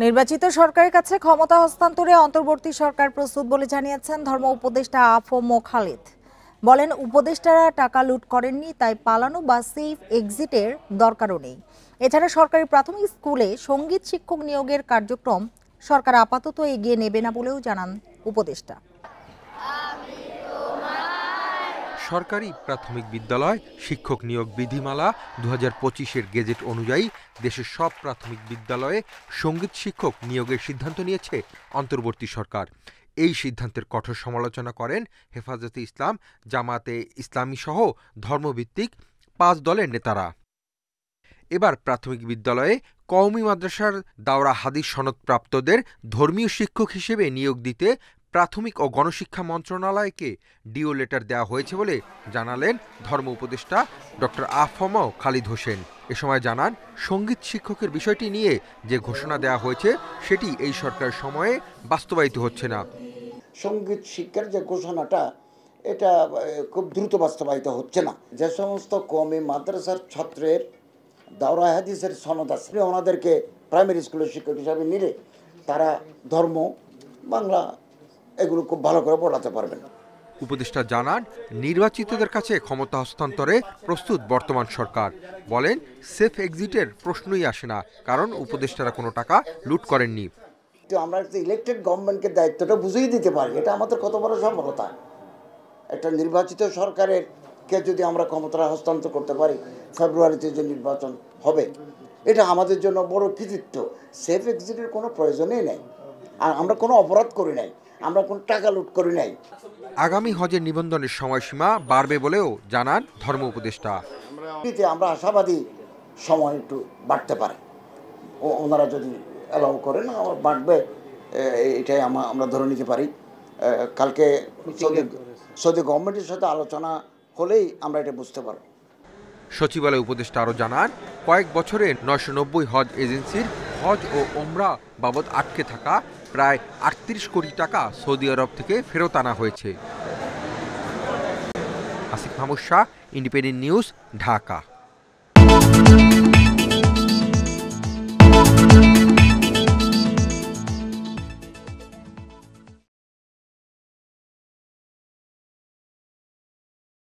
নির্বাচিত সরকারের কাছে ক্ষমতা হস্তান্তরে অন্তর্বর্তী সরকার প্রস্তুত বলে জানিয়েছেন ধর্ম উপদেষ্টা আ.ফ.ম. খালিদ। বলেন, উপদেষ্টারা টাকা লুট করেননি, তাই পালানো বা সেফ এক্সিটের দরকারও নেই। এছাড়া সরকারি প্রাথমিক স্কুলে সঙ্গীত শিক্ষক নিয়োগের কার্যক্রম সরকার আপাতত এগিয়ে নেবে না বলেও জানান উপদেষ্টা। সরকারি প্রাথমিক বিদ্যালয় শিক্ষক নিয়োগ বিধিমালা 2025-এর গেজেট অনুযায়ী দেশের সব প্রাথমিক বিদ্যালয়ে সঙ্গীত শিক্ষক নিয়োগের সিদ্ধান্ত নিয়েছে অন্তর্বর্তী সরকার। এই সিদ্ধান্তের কঠোর সমালোচনা করেন হেফাজতে ইসলাম, জামায়াতে ইসলামী সহ ধর্মভিত্তিক 5 দলের নেতারা। এবার প্রাথমিক বিদ্যালয়ে কওমি মাদ্রাসার দাওরা হাদিস সনদপ্রাপ্তদের ধর্মীয় শিক্ষক হিসেবে নিয়োগ দিতে প্রাথমিক ও গণশিক্ষা মন্ত্রণালয়কে ডিও লেটার দেওয়া হয়েছে বলে জানালেন ধর্ম উপদেষ্টা ডক্টর আ.ফ.ম. খালিদ হোসেন। এ সময় জানান, সঙ্গীত শিক্ষকের বিষয়টি নিয়ে যে ঘোষণা দেওয়া হয়েছে সেটি এই সরকারের সময়ে বাস্তবায়িত হচ্ছে না। সঙ্গীত শিক্ষার যে ঘোষণাটা, এটা খুব দ্রুত বাস্তবায়িত হচ্ছে না। যে সমস্ত কওমি মাদ্রাসার ছাত্রের দাওরা হাদিসের সনদ আছে, ওনাদেরকে প্রাইমারি স্কুলের শিক্ষক হিসাবে নিলে তারা ধর্ম, বাংলা এগুলো খুব ভালো করে পড়াতে পারবেন। উপদেষ্টা জানান, নির্বাচিতদের কাছে ক্ষমতা হস্তান্তরে প্রস্তুত বর্তমান সরকার। বলেন, সেফ এক্সিটের প্রশ্নই আসে না, কারণ উপদেষ্টারা কোনো টাকা লুট করেননি। তো আমরা ইলেকটেড গভর্নমেন্টকে দায়িত্বটা বুঝিয়ে দিতে পারি, এটা আমাদের কত বড় সফলতা। একটা নির্বাচিত সরকারের কে যদি আমরা ক্ষমতা হস্তান্তর করতে পারি, ফেব্রুয়ারিতে যে নির্বাচন হবে, এটা আমাদের জন্য বড় কৃতিত্ব। সেফ এক্সিটের কোনো প্রয়োজনই নেই, আর আমরা কোনো অপরাধ করি নাই, আমরা কোনো টাকা লুট করি নাই। আগামী হজের নিবন্ধনের সময়সীমা বাড়বে বলেও জানান ধর্ম উপদেষ্টা। আমরা আশাবাদী সময় একটু বাড়তে পারে, ওনারা যদি অ্যালাউ করেন বাড়বে, এটাই আমরা ধরে নিতে পারি। কালকে সৌদি গভর্নমেন্টের সাথে আলোচনা হলেই আমরা এটা বুঝতে পারব। সচিবালয় উপদেষ্টা আরও জানান, কয়েক বছরে 990 হজ এজেন্সির হজ ও ওমরা বাবদ আটকে থাকা প্রায় 38 কোটি টাকা সৌদি আরব থেকে ফেরত আনা হয়েছে। Asif Mahmud Shah, independent news, Dhaka.